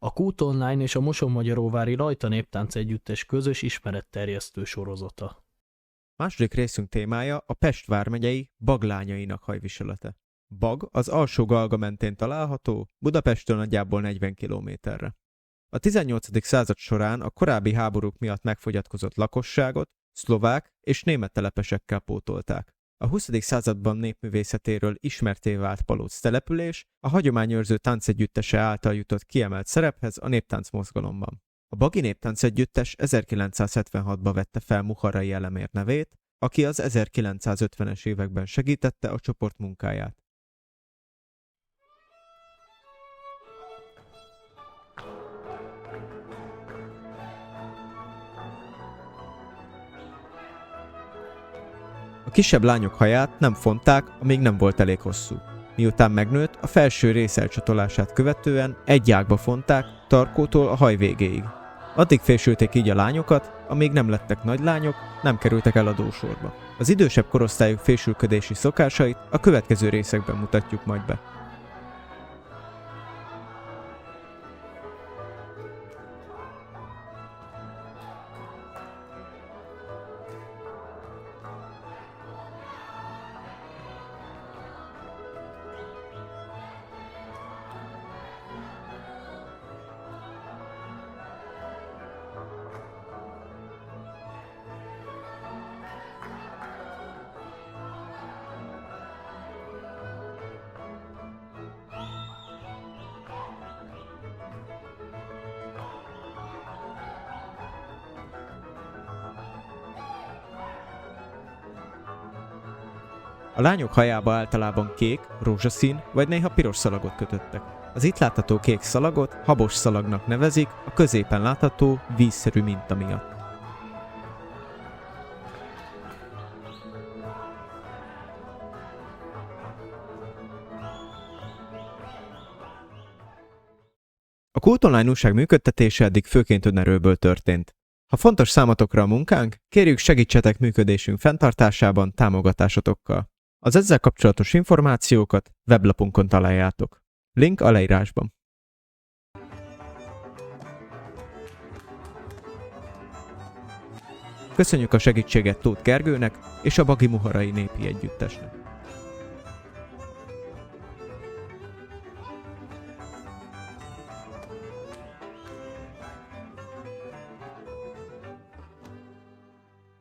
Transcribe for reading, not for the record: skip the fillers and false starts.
A Kút Online és a Mosonmagyaróvári Rajta Néptánc Együttes közös ismeretterjesztő sorozata. Második részünk témája a Pest vármegyei Baglányainak hajviselete. Bag az alsó Galga mentén található, Budapesttől nagyjából 40 kilométerre. A 18. század során a korábbi háborúk miatt megfogyatkozott lakosságot szlovák és német telepesekkel pótolták. A 20. században népművészetéről ismertté vált Palóc település a hagyományőrző táncegyüttese által jutott kiemelt szerephez a néptánc mozgalomban. A Bagi Néptánc Együttes 1976-ban vette fel Muharai Elemér nevét, aki az 1950-es években segítette a csoport munkáját. A kisebb lányok haját nem fonták, amíg nem volt elég hosszú. Miután megnőtt, a felső rész elcsatolását követően egy ágba fonták, tarkótól a haj végéig. Addig fésülték így a lányokat, amíg nem lettek nagy lányok, nem kerültek el a dósorba. Az idősebb korosztályok fésülködési szokásait a következő részekben mutatjuk majd be. A lányok hajába általában kék, rózsaszín vagy néha piros szalagot kötöttek. Az itt látható kék szalagot habos szalagnak nevezik a középen látható vízszerű minta miatt. A Kult Online újság működtetése eddig főként önerőből történt. Ha fontos számotokra a munkánk, kérjük segítsetek működésünk fenntartásában támogatásotokkal. Az ezzel kapcsolatos információkat weblapunkon találjátok. Link a leírásban. Köszönjük a segítséget Tóth Gergőnek és a Bagi Muharai Népi Együttesnek.